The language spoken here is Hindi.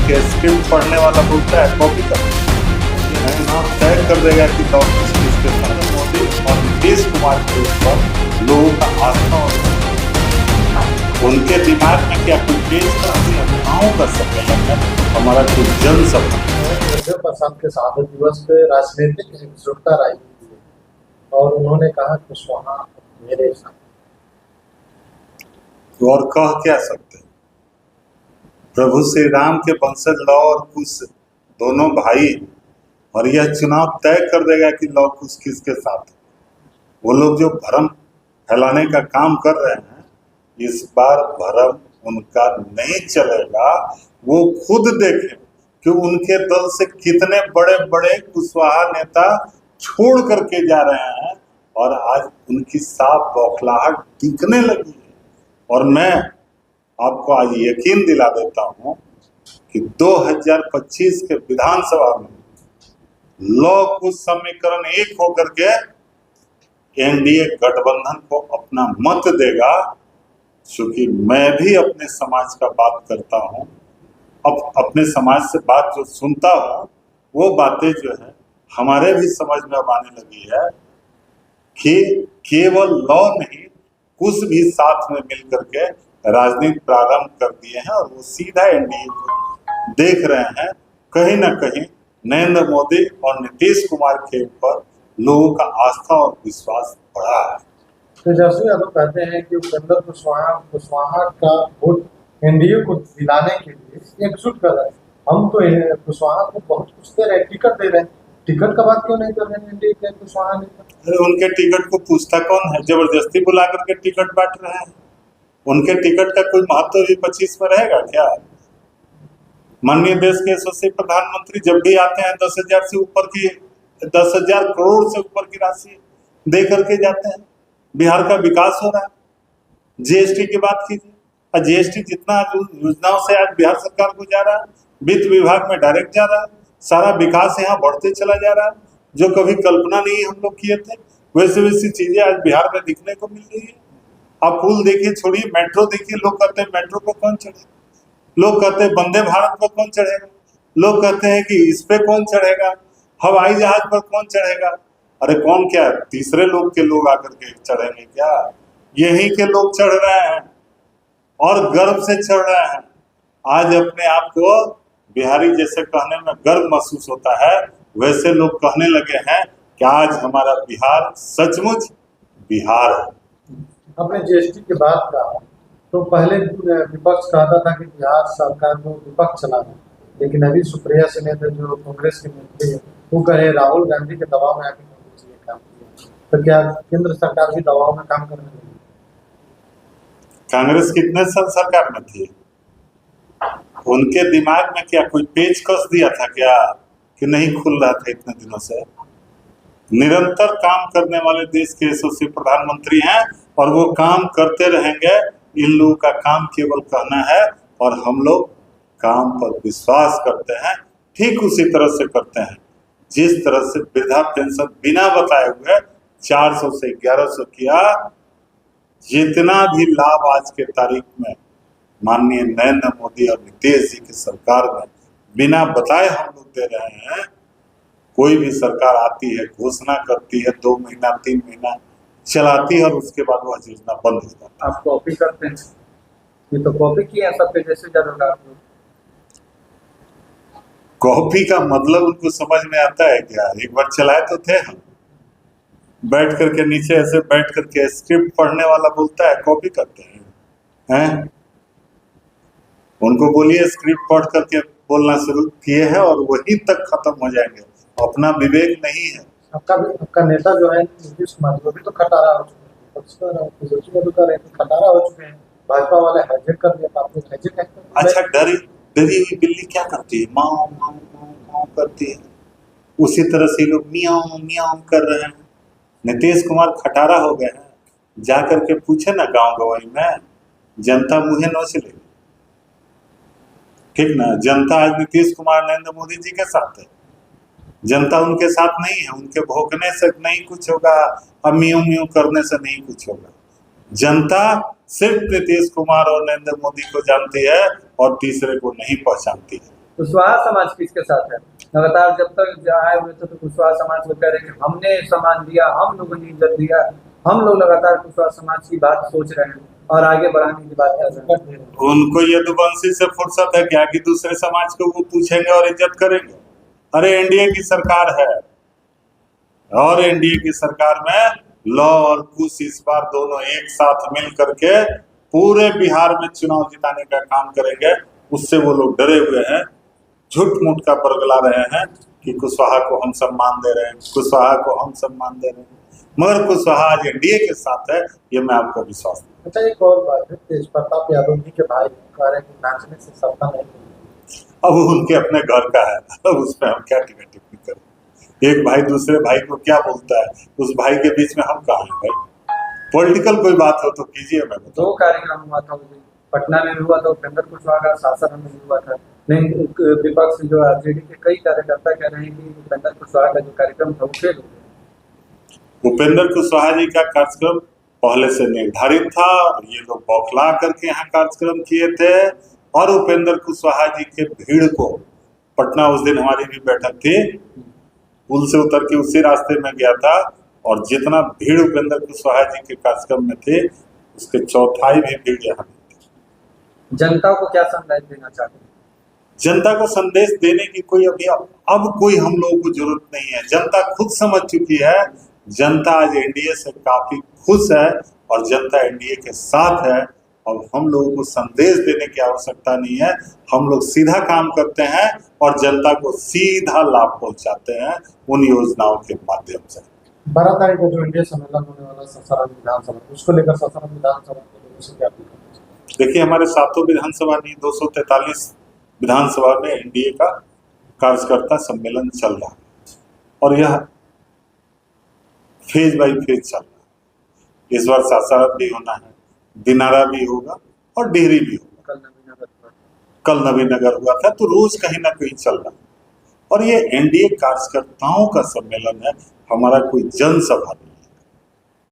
करके स्क्रिप्ट पढ़ने वाला बोलता है कॉपी कर, नाम तय कर देगा कि लॉ किसके साथ। मोदी और नीतीश कुमार के ऊपर लोगों का आस्था और उनके दिमाग में क्या कुछ देश का अभिनव कर सकेगा हमारा कुछ जन सभा। प्रशांत के शहादत दिवस पे राजनीतिक एकजुटता रही थी और उन्होंने कहा कुशवाहा मेरे साथ। और कह क्या सकते हैं, प्रभु श्री राम के वंशज लौ और कुश दोनों भाई, और यह चुनाव तय कर देगा कि लौ कुश किसके साथ। वो लोग जो भ्रम फैलाने का काम कर रहे हैं, इस बार भ्रम उनका नहीं चलेगा। वो खुद देखें कि उनके दल से कितने बड़े बड़े कुशवाहा नेता छोड़ करके जा रहे हैं और आज उनकी साफ बौखलाहट दिखने लगी है। और मैं आपको आज यकीन दिला देता हूं कि 2025 के विधानसभा में लौ कुश समीकरण एक होकर के एनडीए गठबंधन को अपना मत देगा। क्योंकि मैं भी अपने समाज का बात करता हूं, अब अपने समाज से बात जो सुनता हूं, वो बातें जो है हमारे भी समझ में अब आने लगी है कि केवल लौ नहीं, कुछ भी साथ में मिल करके राजनीति प्रारंभ कर दिए हैं और वो सीधा एनडीए को देख रहे हैं। कहीं ना कहीं नरेंद्र मोदी और नीतीश कुमार के ऊपर लोगों का आस्था और विश्वास बढ़ा है। तेजस्वी यादव कहते हैं कि उपेंद्र कुशवाहा का वोट एनडीए को दिलाने के लिए एकजुट कर रहे हैं। हम तो कुशवाहा को बहुत कुछ दे रहे हैं, टिकट दे रहे हैं, टिकट का बात क्यों नहीं कर रहे हैं एनडीए के कुशवाहा ने? अरे उनके टिकट को पूछता कौन है? जबरदस्ती बुला करके टिकट बांट रहे हैं। उनके टिकट का कोई महत्व भी 25 में रहेगा क्या? माननीय देश के यशस्वी प्रधानमंत्री जब भी आते हैं 10,000 से ऊपर की 10,000 करोड़ से ऊपर की राशि दे करके जाते हैं। बिहार का विकास हो रहा है। जीएसटी की बात कीजिए, और जीएसटी जितना योजनाओं से आज बिहार सरकार को जा रहा है, वित्त विभाग में डायरेक्ट जा रहा है, सारा विकास यहाँ बढ़ते चला जा रहा है। जो कभी कल्पना नहीं हम लोग किए थे, वैसे वैसी चीजें आज बिहार में दिखने को मिल रही है। आप पुल देखिए, छोड़िए, मेट्रो देखिए, लोग कहते हैं मेट्रो पर कौन चढ़ेगा, लोग कहते हैं वंदे भारत पर कौन चढ़ेगा, लोग कहते हैं कि इस पे कौन चढ़ेगा, हवाई जहाज पर कौन चढ़ेगा। अरे कौन, क्या तीसरे लोग के लोग आकर के चढ़ेंगे क्या? यहीं के लोग चढ़ रहे हैं और गर्व से चढ़ रहे हैं। आज अपने आप को बिहारी जैसे कहने में गर्व महसूस होता है, वैसे लोग कहने लगे हैं कि आज हमारा बिहार सचमुच बिहार है। आपने जीएसटी की बात कहा तो पहले विपक्ष कहता था कि बिहार सरकार को विपक्ष चलाना, लेकिन अभी सुप्रिया सिन्हा जो कांग्रेस के मंत्री है, वो कहे राहुल गांधी के दबाव में आके कांग्रेस ने काम किया। तो क्या केंद्र सरकार भी दबाव में काम करने लगी? कांग्रेस कितने साल सरकार में थी? उनके दिमाग में क्या कोई पेच कस दिया था क्या कि नहीं खुल रहा था इतने दिनों से? निरंतर काम करने वाले देश के यशस्वी प्रधानमंत्री हैं और वो काम करते रहेंगे। इन लोगों का काम केवल कहना है और हम लोग काम पर विश्वास करते हैं। ठीक उसी तरह से करते हैं जिस तरह से वृद्धा पेंशन बिना बताए हुए 400 से 1100 किया। जितना भी लाभ आज के तारीख में माननीय नरेंद्र मोदी और नीतीश जी की सरकार में बिना बताए हम लोग दे रहे हैं। कोई भी सरकार आती है, घोषणा करती है, 2 महीना 3 महीना चलाती है और उसके बाद वह योजना बंद हो जाती है। आप कॉपी करते हैं, ये तो कॉपी किया सबके जैसे जरूर। कॉपी का मतलब उनको समझ में आता है क्या? एक बार चलाए तो थे हम, बैठ करके नीचे ऐसे बैठ करके स्क्रिप्ट पढ़ने वाला बोलता है कॉपी करते हैं। उनको बोलिए स्क्रिप्ट पढ़ करके बोलना शुरू किए हैं और वहीं तक खत्म हो जाएंगे। अपना विवेक नहीं है। आपका नेता जो है नीतीश कुमार, वो भी तो खटारा हो चुके हैं, खटारा हो चुके हैं। भाजपा वाले हाईजेक कर दिया, आप लोग हाईजेक है। अच्छा, डरी हुई बिल्ली क्या करती है? माँ माँ माँ माँ करती है। उसी तरह से लोग मियाँ मियाँ कर रहे हैं। नीतीश कुमार खटारा हो गए हैं। जा करके पूछे ना गांव गवाई में, जनता मुँहे नोच लेगी। ठीक ना? जनता आज नीतीश कुमार नरेंद्र मोदी जी के साथ है। जनता उनके साथ नहीं है। उनके भोंकने से नहीं कुछ होगा और म्यू म्यू करने से नहीं कुछ होगा। जनता सिर्फ नीतीश कुमार और नरेंद्र मोदी को जानती है और तीसरे को नहीं पहचानती है। कुशवाहा समाज किसके साथ है? लगातार जब तक आए हुए थे तो कुशवाहा समाज को कह रहे हैं कि हमने सम्मान दिया, हम लोगों ने इज्जत दिया। हम लोग लगातार कुशवाहा समाज की बात सोच रहे हैं और आगे बढ़ाने की बात कर रहे हैं। उनको यदुवंशी से फुर्सत है क्या कि दूसरे समाज को वो पूछेंगे और इज्जत करेंगे? अरे एनडीए की सरकार है और एनडीए की सरकार में लॉ और कुश इस बार दोनों एक साथ मिल करके पूरे बिहार में चुनाव जिताने का काम करेंगे। उससे वो लोग डरे हुए हैं, झूठ मूठ का बरगला रहे हैं कि कुशवाहा को हम सम्मान दे रहे हैं, कुशवाहा को हम सम्मान दे रहे हैं, मगर कुशवाहा आज एनडीए के साथ है, ये मैं आपको विश्वास दूं। अच्छा, एक और बात है, तेज प्रताप यादव जी के भाई कह रहे हैं कि नाचने से सत्ता नहीं मिलेगी। अब उनके अपने घर का है, अब उसमें हम क्या टिकट टिप्पणी करें? एक भाई दूसरे भाई को क्या बोलता है, उस भाई के बीच में हम कहाँ हैं भाई? पॉलिटिकल कोई बात हो तो कीजिए। मैं दो कार्यक्रम हुआ था, पटना में भी हुआ था, उपेंद्र कुशवाहा का सासाराम में भी हुआ था। लेकिन विपक्ष जो आरजेडी के कई कार्यकर्ता कह रहे हैं कि उपेंद्र कुशवाहा का जो कार्यक्रम था वो फेल हो गया। उपेंद्र कुशवाहा जी का कार्यक्रम पहले से निर्धारित था, ये लोग बौखला करके यहाँ कार्यक्रम किए थे। और उपेंद्र कुशवाहा जी के भीड़ को, पटना उस दिन हमारी भी बैठक थी, पुल से उतर के उसी रास्ते में गया था, और जितना भीड़ उपेंद्र कुशवाहा जी के कार्यक्रम में थे उसके चौथाई भी भीड़ यहाँ थी। जनता को क्या संदेश देना चाहते हैं? जनता को संदेश देने की कोई अब कोई हम लोगों को जरूरत नहीं है। जनता खुद समझ चुकी है, जनता आज एनडीए से काफी खुश है और जनता एनडीए के साथ है। अब हम लोगों को संदेश देने की आवश्यकता नहीं है, हम लोग सीधा काम करते हैं और जनता को सीधा लाभ पहुंचाते हैं उन योजनाओं के माध्यम से। 12 तारीख को जो इंडिया सम्मेलन होने वाला सासाराम विधानसभा, उसको लेकर सासाराम विधानसभा के लोगों से क्या अपील करना चाहिए? देखिए, हमारे सातों विधानसभा नहीं 243 विधानसभा में एनडीए का कार्यकर्ता सम्मेलन चल रहा है और यह फेज बाई फेज चल रहा है। इस बार सासाराम भी होना है, दिनारा भी होगा और डिहरी भी होगा। कल नवीनगर हुआ था, तो रोज कहीं ना कहीं चल रहा है। और ये एनडीए कार्यकर्ताओं का सम्मेलन है, हमारा कोई जनसभा नहीं।